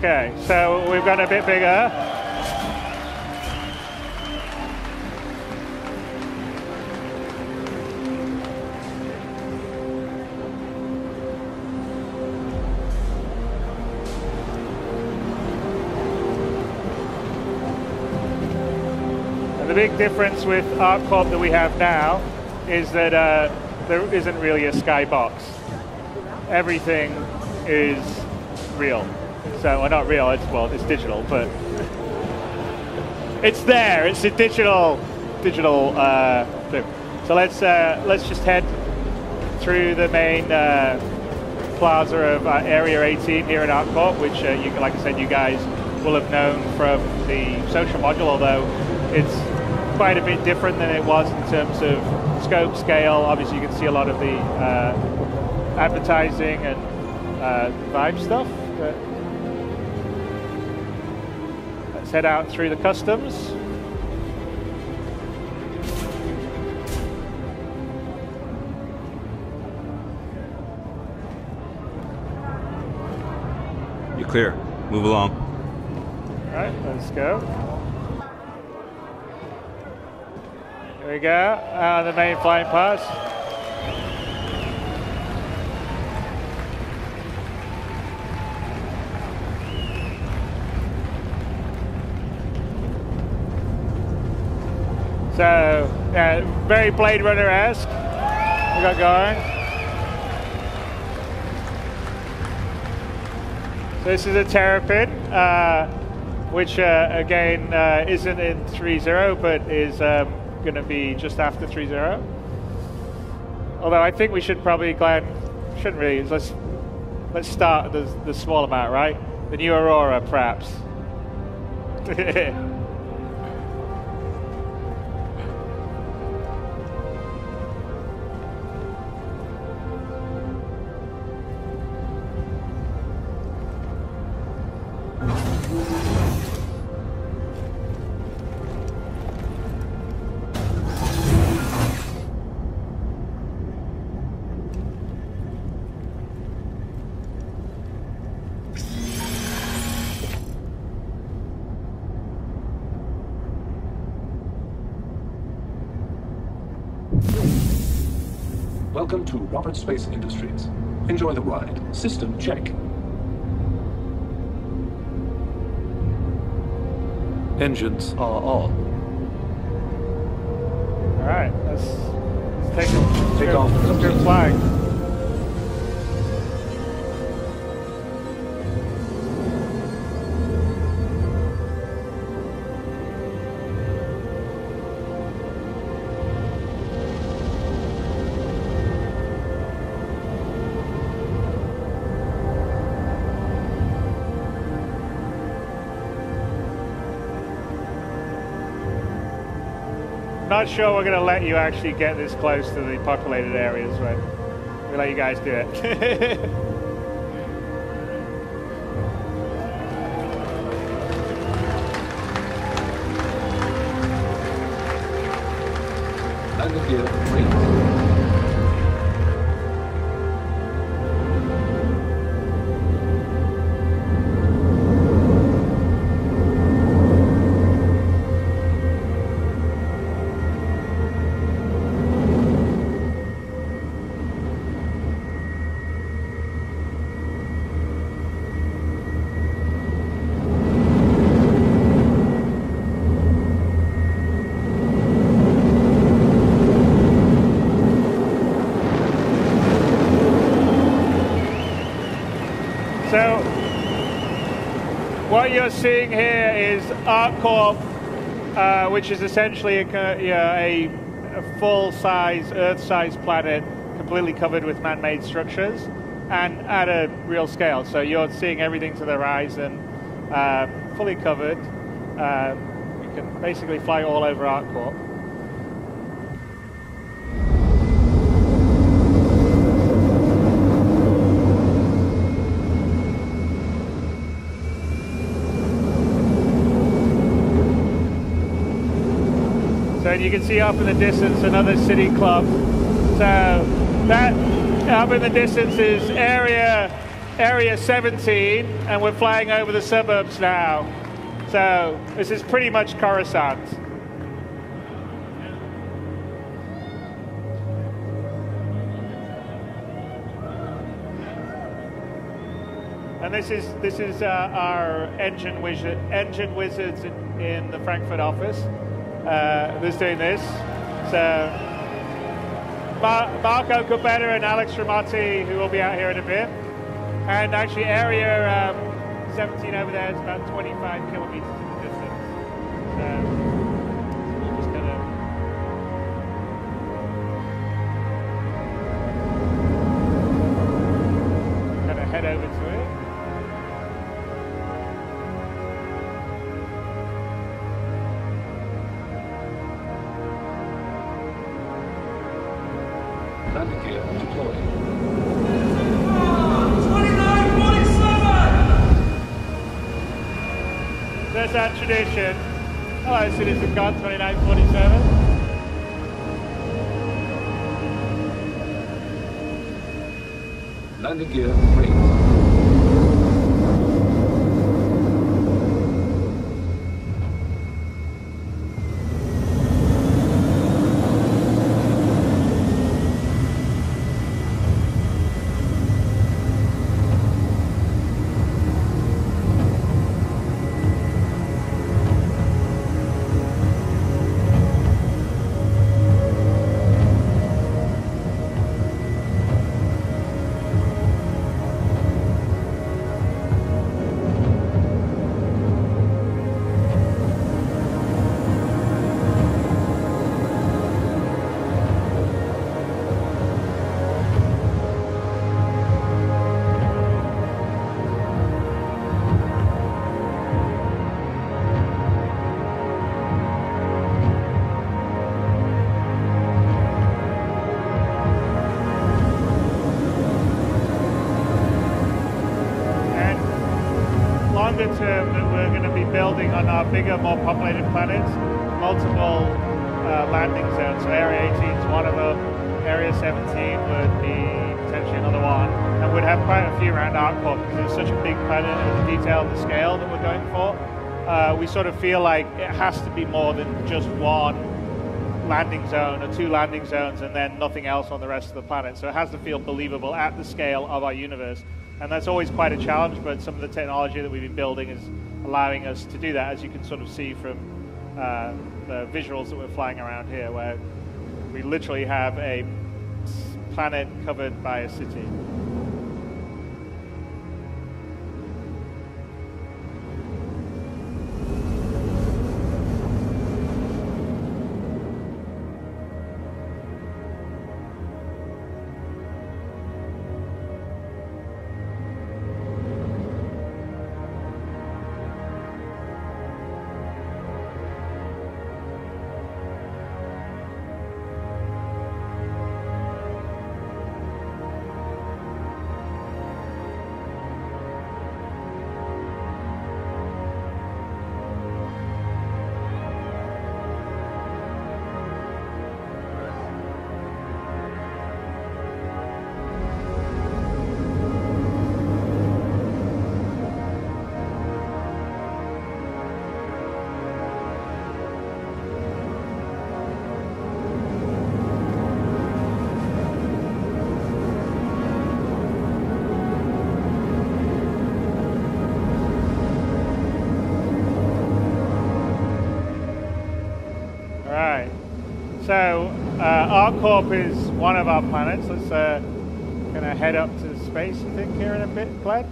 Okay, so we've gone a bit bigger. And the big difference with ArcCorp that we have now is that there isn't really a skybox. Everything is real. So, well, not real, it's digital, but it's there. It's a digital thing. So let's just head through the main plaza of Area 18 here at ArcCorp, which, like I said, you guys will have known from the social module, although it's quite a bit different than it was in terms of scope, scale. Obviously, you can see a lot of the advertising and vibe stuff. But let's head out through the customs. You're clear. Move along. All right, let's go. Here we go, the main flying pass. So, yeah, very Blade Runner-esque. We got going. So this is a Terrapin, which again isn't in 3.0, but is going to be just after 3.0. Although I think we should probably, Glenn, shouldn't really. Let's start the small amount, right? The new Aurora, perhaps. Welcome to Roberts Space Industries. Enjoy the ride. System check. Engines are on. All right, let's take off. Let's go flying. Not sure we're going to let you actually get this close to the populated areas, but we'll let you guys do it. Landing gear 3. So, what you're seeing here is ArcCorp, which is essentially a full-size, Earth-sized planet, completely covered with man-made structures, and at a real scale. So you're seeing everything to the horizon, fully covered. You can basically fly all over ArcCorp. So you can see up in the distance another city club. So that up in the distance is Area Area 17, and we're flying over the suburbs now. So this is pretty much Coruscant. And this is our engine wizards in the Frankfurt office. Who's doing this? So Marco Cubetta and Alex Ramotti, who will be out here in a bit. And actually, area 17 over there is about 25 kilometers in the distance. So we're just gonna head over to it. Landing gear deployed. There's our tradition. Hello, CitizenCon 2947. Landing gear raised. Term that we're going to be building on our bigger, more populated planets, multiple landing zones. So Area 18 is one of them. Area 17 would be potentially another one, and we'd have quite a few around ArcCorp because it's such a big planet and the detail and the scale that we're going for. We sort of feel like it has to be more than just one landing zone or two landing zones and then nothing else on the rest of the planet. So it has to feel believable at the scale of our universe. And that's always quite a challenge, but some of the technology that we've been building is allowing us to do that, as you can sort of see from the visuals that we're flying around here, where we literally have a planet covered by a city. So ArcCorp is one of our planets. Let's kind of head up to space, I think, here in a bit, Glad.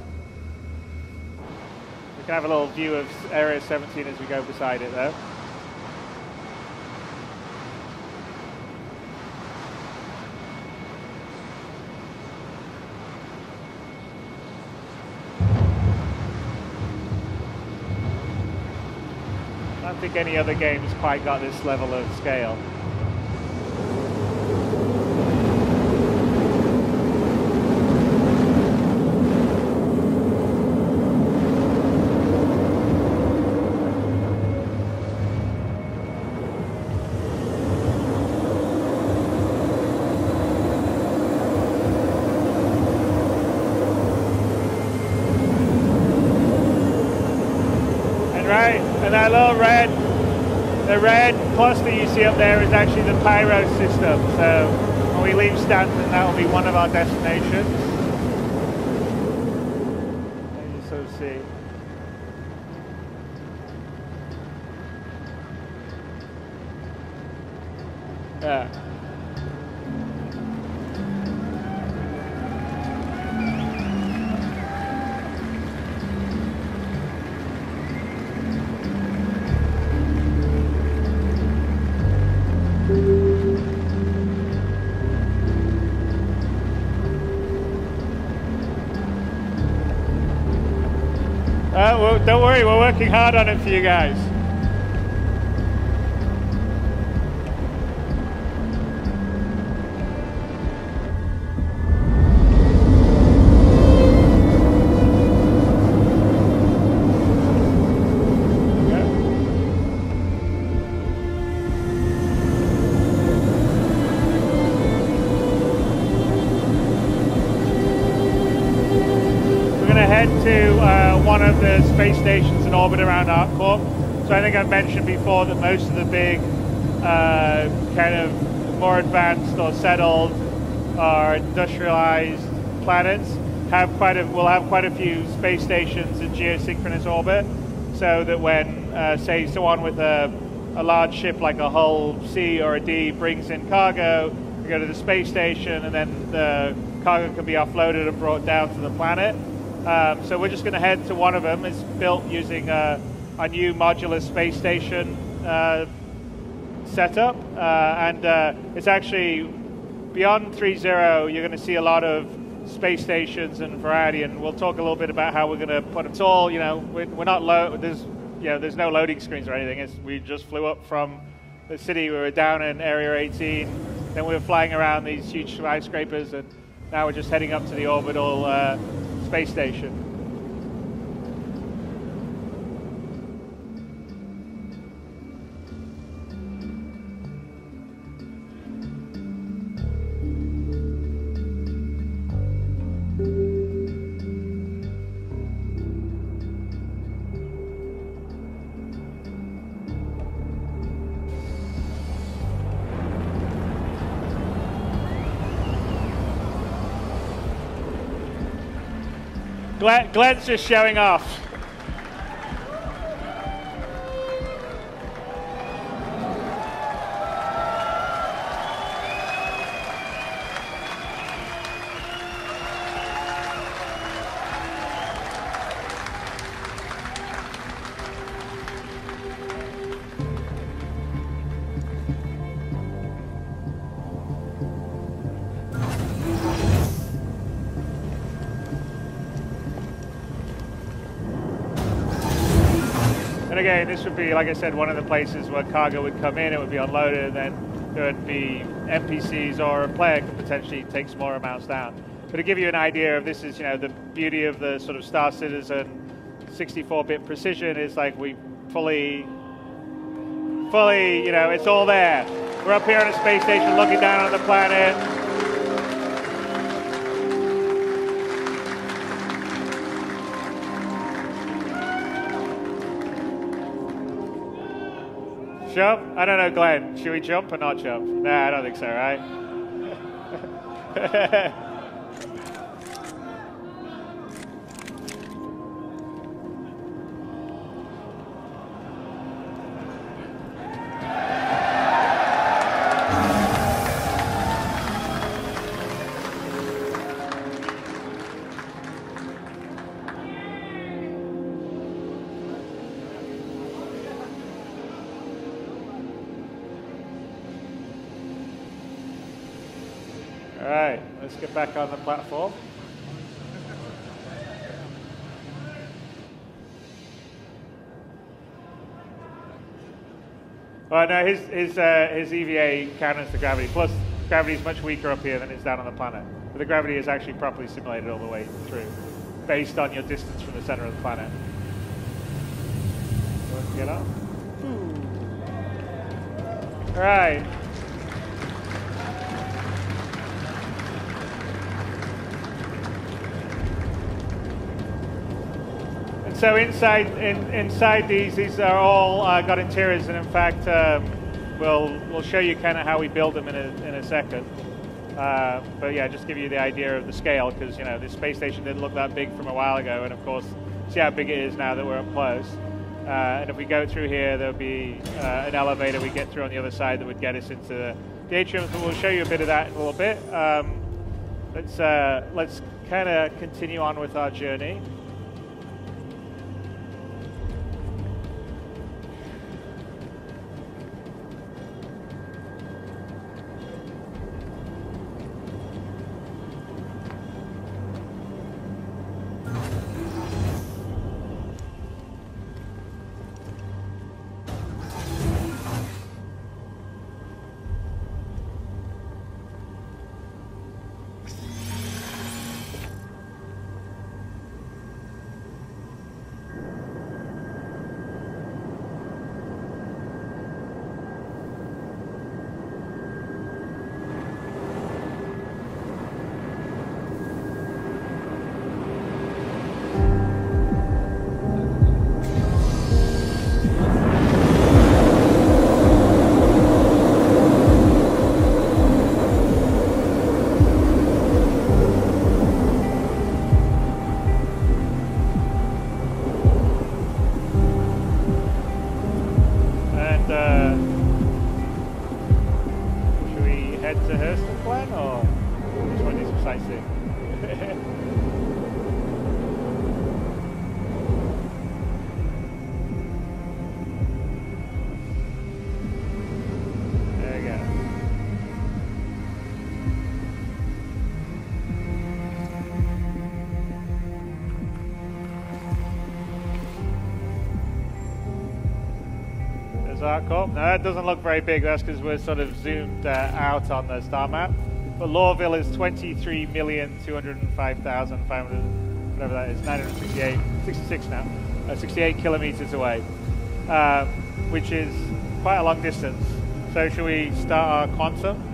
We can have a little view of Area 17 as we go beside it, though. I don't think any other game's quite got this level of scale. And that little the red cluster you see up there is actually the pyro system. So when we leave Stanton, that will be one of our destinations. And you sort of see. Yeah. Well, don't worry, we're working hard on it for you guys. One of the space stations in orbit around ArcCorp. So I think I've mentioned before that most of the big kind of more advanced or settled or industrialized planets will have quite a few space stations in geosynchronous orbit, so that when say someone with a large ship like a Hull C or a D brings in cargo, we go to the space station and then the cargo can be offloaded and brought down to the planet. So we're just going to head to one of them. It's built using a new modular space station setup, and it's actually beyond 3.0. You're going to see a lot of space stations and variety, and we'll talk a little bit about how we're going to put it all. We're not there's no loading screens or anything. We just flew up from the city. We were down in Area 18, then we were flying around these huge skyscrapers, and now we're just heading up to the orbital space station. Glenn's just showing off. Again, this would be, like I said, one of the places where cargo would come in, it would be unloaded, and then there would be NPCs or a player could potentially take smaller amounts down. But to give you an idea of this is, the beauty of the sort of Star Citizen 64-bit precision is like we fully, it's all there. We're up here on a space station looking down on the planet. Jump? I don't know, Glenn. Should we jump or not jump? Nah, I don't think so, right? All right, let's get back on the platform. Well, no, his EVA counters the gravity. Plus, gravity is much weaker up here than it's down on the planet. But the gravity is actually properly simulated all the way through, based on your distance from the center of the planet. So let's get up. All right. so inside these are all got interiors, and in fact, we'll show you kind of how we build them in a second. But yeah, just give you the idea of the scale, because you know this space station didn't look that big from a while ago, and of course, see how big it is now that we're up close. And if we go through here, there'll be an elevator we get through on the other side that would get us into the atrium. So we'll show you a bit of that in a little bit. Let's kind of continue on with our journey. No, that doesn't look very big. That's because we're sort of zoomed out on the star map. But Lorville is 23,205,500, whatever that is, 968, 66 now, 68 kilometers away, which is quite a long distance. So should we start our quantum?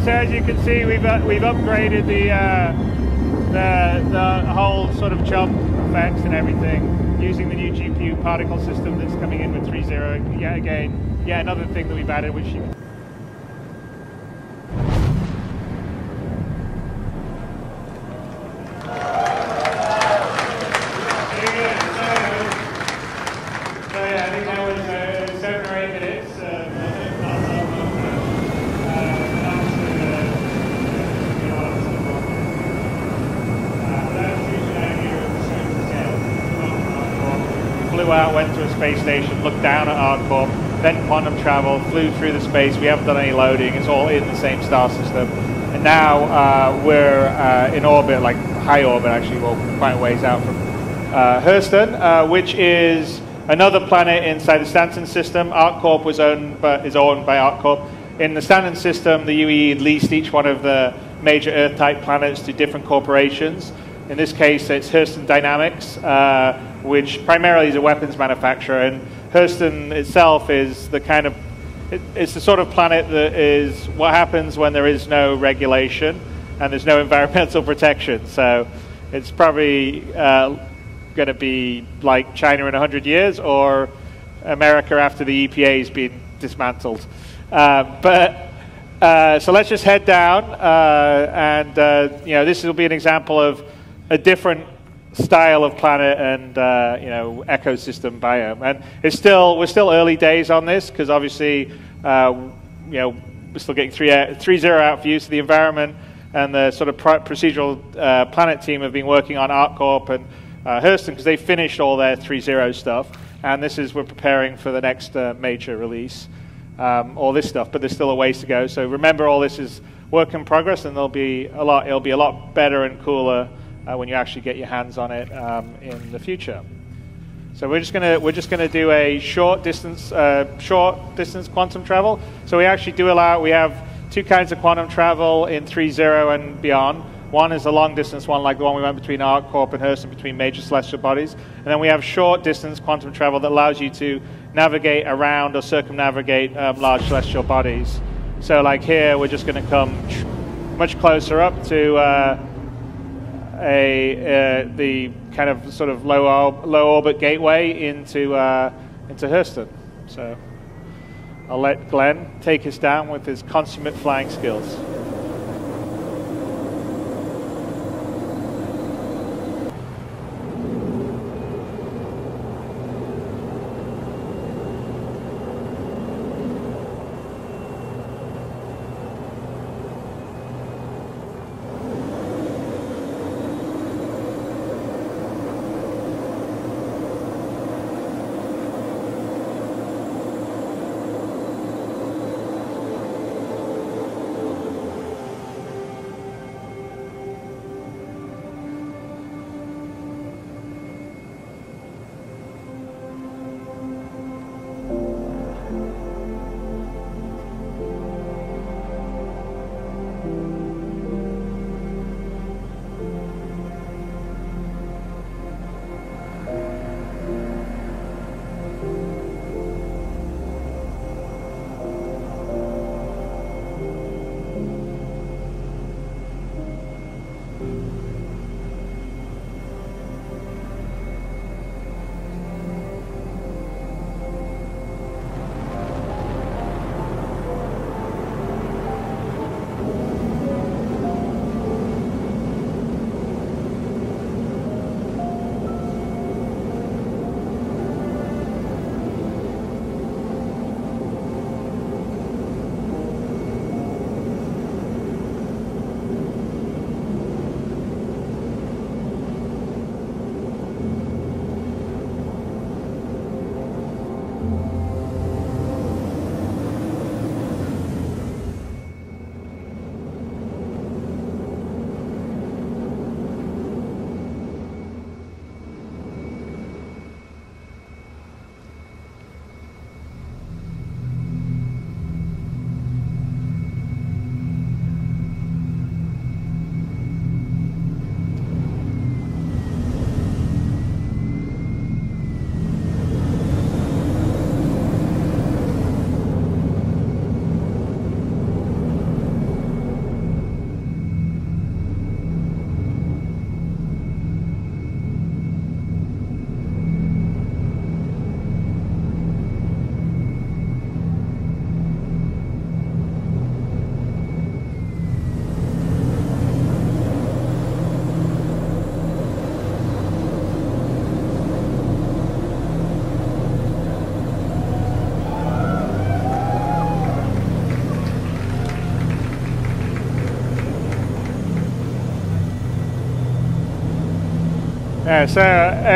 As you can see, we've upgraded the whole sort of jump effects and everything using the new GPU particle system that's coming in with 3.0. Yet again, another thing that we've added, which you I think that was 7 or 8 minutes. Flew out, went to a space station, looked down at ArcCorp, then quantum travel, flew through the space. We haven't done any loading. It's all in the same star system. And now we're in orbit, like high orbit actually, well, quite a ways out from Hurston, which is another planet inside the Stanton system. ArcCorp is owned by ArcCorp. In the Stanton system, the UE leased each one of the major Earth-type planets to different corporations. In this case, it's Hurston Dynamics, which primarily is a weapons manufacturer, and Hurston itself is the kind of, it's the sort of planet that is what happens when there is no regulation and there's no environmental protection. So it's probably going to be like China in 100 years or America after the EPA has been dismantled. So let's just head down, and this will be an example of a different style of planet and ecosystem biome. And we're still early days on this, because obviously we're still getting 3.0 out views. So the environment and the sort of procedural planet team have been working on ArcCorp and Hurston, because they finished all their 3.0 stuff, and we're preparing for the next major release. All this stuff, but there's still a ways to go. So remember, all this is work in progress, and it'll be a lot better and cooler when you actually get your hands on it in the future. So we're just gonna do a short distance quantum travel. So we actually do allow. We have two kinds of quantum travel in 3.0 and beyond. One is a long distance one, like the one we went between ArcCorp and Hurston, between major celestial bodies. And then we have short distance quantum travel that allows you to navigate around or circumnavigate large celestial bodies. So like here, we're just going to come much closer up to the kind of sort of low orbit gateway into Hurston. So I'll let Glenn take us down with his consummate flying skills. Yeah, so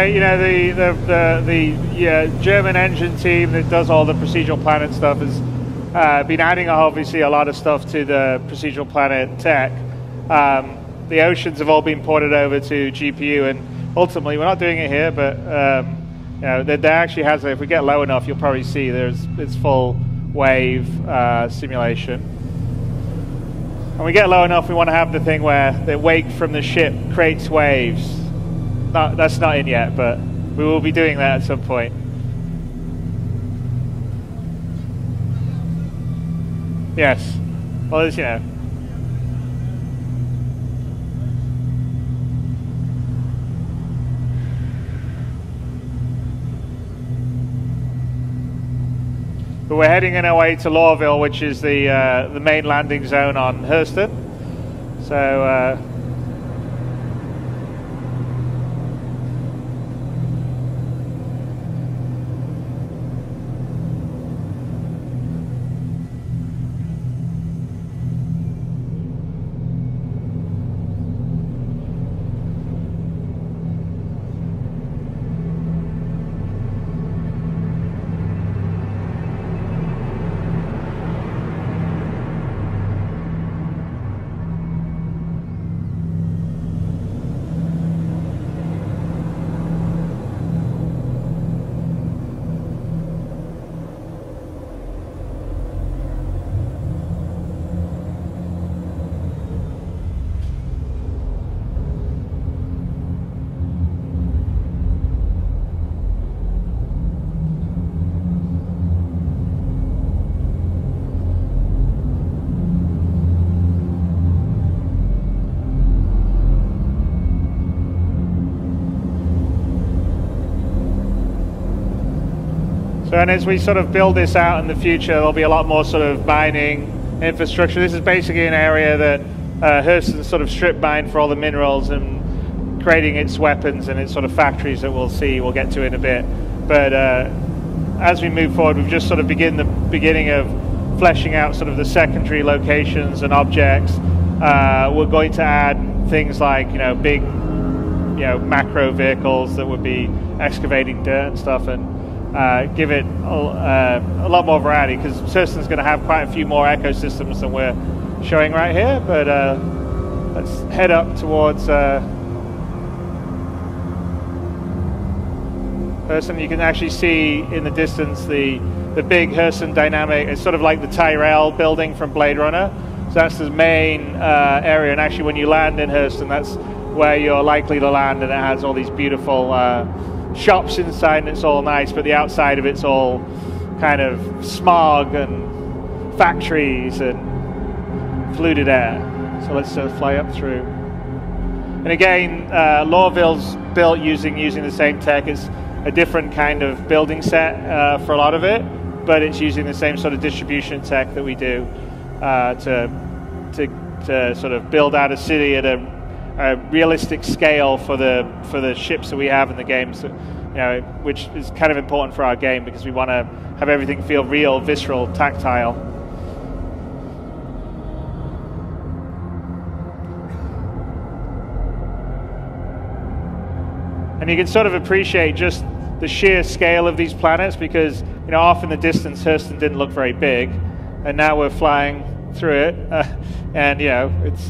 you know, the German engine team that does all the procedural planet stuff has been adding obviously a lot of stuff to the procedural planet tech. The oceans have all been ported over to GPU, and ultimately we're not doing it here, but you know, there actually has. If we get low enough, you'll probably see it's full wave simulation. When we get low enough, we want to have the thing where the wake from the ship creates waves. That's not in yet, but we will be doing that at some point. Yes. Well, as you know. But we're heading in our way to Lorville, which is the main landing zone on Hurston. So. So, and as we sort of build this out in the future, there'll be a lot more sort of mining infrastructure. This is basically an area that Hurston sort of strip mined for all the minerals and creating its weapons and its sort of factories that we'll get to in a bit. But as we move forward, we've just sort of beginning of fleshing out sort of the secondary locations and objects. We're going to add things like, big, macro vehicles that would be excavating dirt and stuff, and give it a lot more variety, because Hurston's going to have quite a few more ecosystems than we're showing right here. But let's head up towards Hurston. You can actually see in the distance the big Hurston dynamic. It's sort of like the Tyrell building from Blade Runner. So that's the main area, and actually when you land in Hurston, that's where you're likely to land, and it has all these beautiful shops inside, and it's all nice, but the outside of it's all kind of smog and factories and polluted air. So let's fly up through. And again, Lorville's built using the same tech. It's a different kind of building set for a lot of it, but it's using the same sort of distribution tech that we do to sort of build out a city at a realistic scale for the ships that we have in the games, which is kind of important for our game, because we want to have everything feel real, visceral, tactile. And you can sort of appreciate just the sheer scale of these planets, because off in the distance Hurston didn't look very big, and now we're flying through it, and it's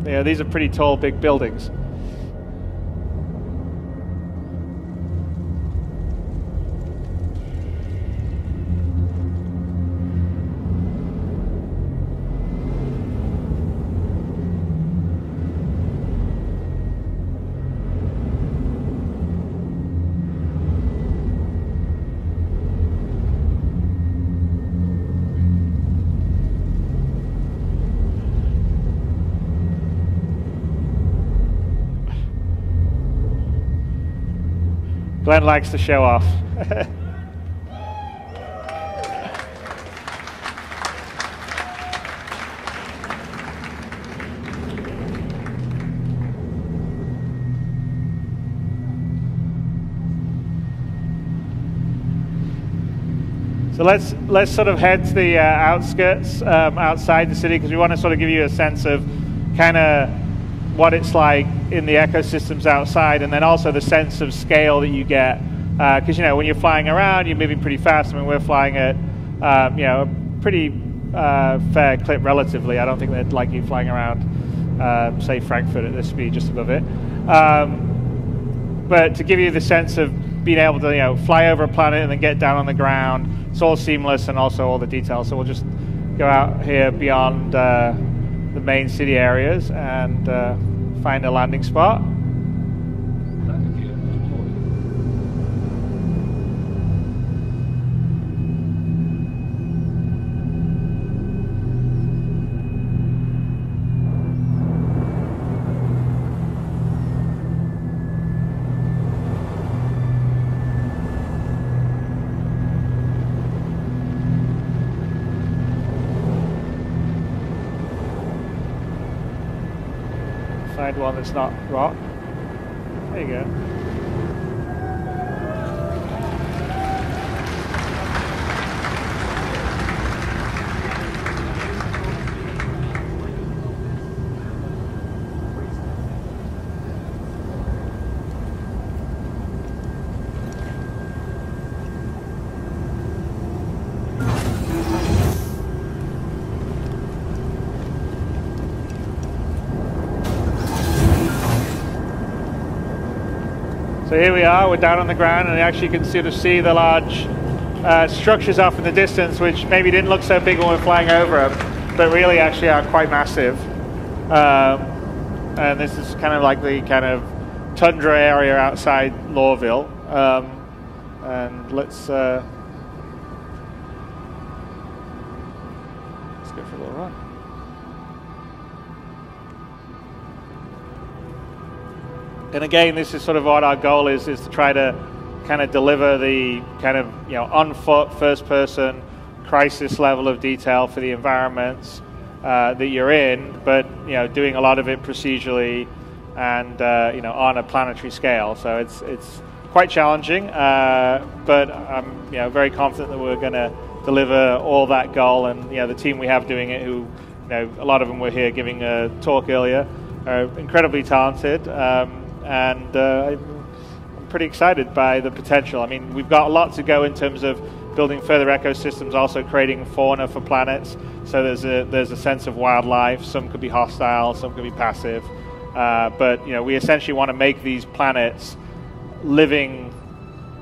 these are pretty tall, big buildings. Glenn likes to show off. So let's sort of head to the outskirts outside the city, because we want to sort of give you a sense of kind of what it's like in the ecosystems outside, and then also the sense of scale that you get, because when you're flying around, you're moving pretty fast. I mean, we're flying at a pretty fair clip relatively. I don't think they'd like you flying around say Frankfurt at this speed, just above it, but to give you the sense of being able to fly over a planet and then get down on the ground, it's all seamless, and also all the details. So we'll just go out here beyond the main city areas and find a landing spot. Landing gear deployed. Find one that's not rock. There you go. So here we are, we're down on the ground, and actually you can sort of see the large structures off in the distance, which maybe didn't look so big when we're flying over them, but really actually are quite massive. And this is kind of like the kind of tundra area outside Lorville. And let's go for a little run. And again, this is sort of what our goal is to try to kind of deliver the kind of on foot first person crisis level of detail for the environments that you're in, but doing a lot of it procedurally and on a planetary scale. So it's quite challenging, but I'm very confident that we're going to deliver all that goal. And the team we have doing it, who a lot of them were here giving a talk earlier, are incredibly talented, and I'm pretty excited by the potential. I mean, we've got a lot to go in terms of building further ecosystems, also creating fauna for planets. So there's a sense of wildlife. Some could be hostile, some could be passive, but we essentially want to make these planets living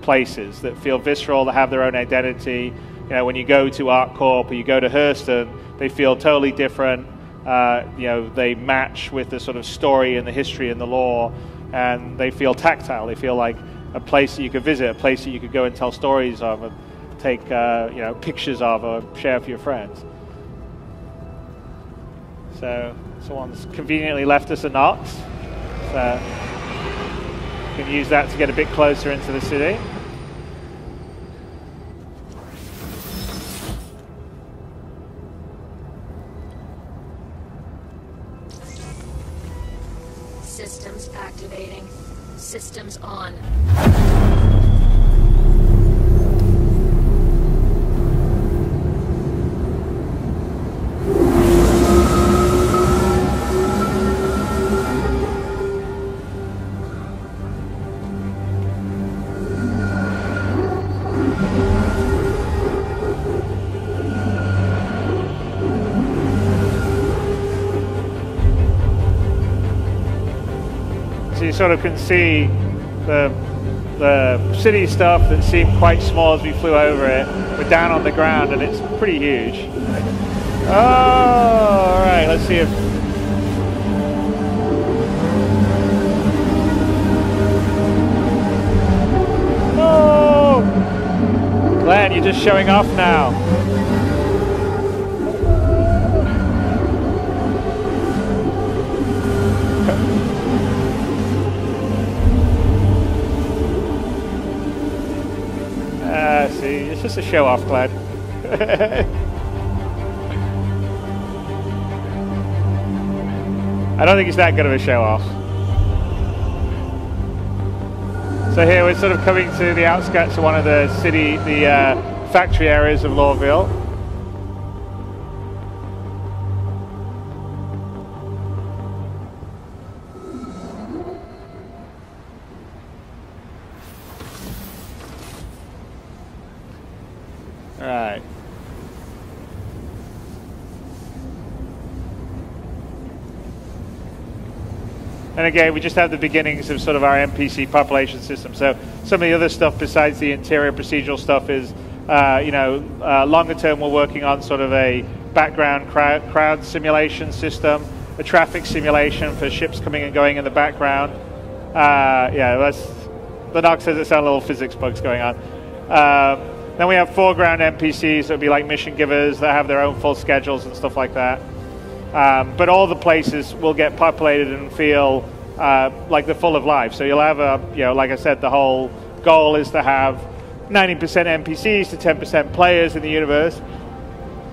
places that feel visceral, that have their own identity. When you go to ArcCorp or you go to Hurston, they feel totally different. They match with the sort of story and the history and the lore, and they feel tactile. They feel like a place that you could visit, a place that you could go and tell stories of, and take pictures of, or share with your friends. So someone's conveniently left us a Nox. So you can use that to get a bit closer into the city. Systems activating. Systems on. So you sort of can see the city stuff that seemed quite small as we flew over it. We're down on the ground and it's pretty huge. Oh, all right, let's see if... Oh! Glenn, you're just showing off now. See, it's just a show-off, Glenn. I don't think it's that good of a show-off. So here we're sort of coming to the outskirts of one of the factory areas of Lorville. Right. And again, we just have the beginnings of sort of our NPC population system. So some of the other stuff besides the interior procedural stuff is, longer term we're working on sort of a background crowd simulation system, a traffic simulation for ships coming and going in the background. The Nox says it sounds little physics bugs going on. Then we have foreground NPCs that would be like mission givers that have their own full schedules and stuff like that. But all the places will get populated and feel like they're full of life. So you'll have like I said, the whole goal is to have 90% NPCs to 10% players in the universe.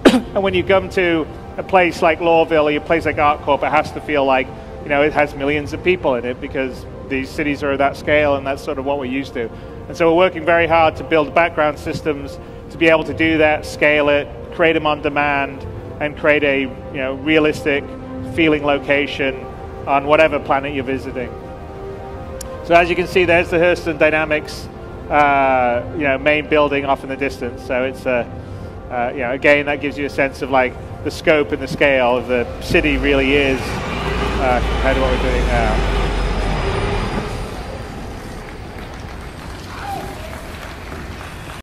And when you come to a place like Lorville or a place like ArcCorp, it has to feel like it has millions of people in it, because these cities are that scale, and that's sort of what we're used to. And so we're working very hard to build background systems to be able to do that, scale it, create them on demand, and create a realistic feeling location on whatever planet you're visiting. So as you can see, there's the Hurston Dynamics main building off in the distance. So it's again, that gives you a sense of like the scope and the scale of the city really is compared to what we're doing now.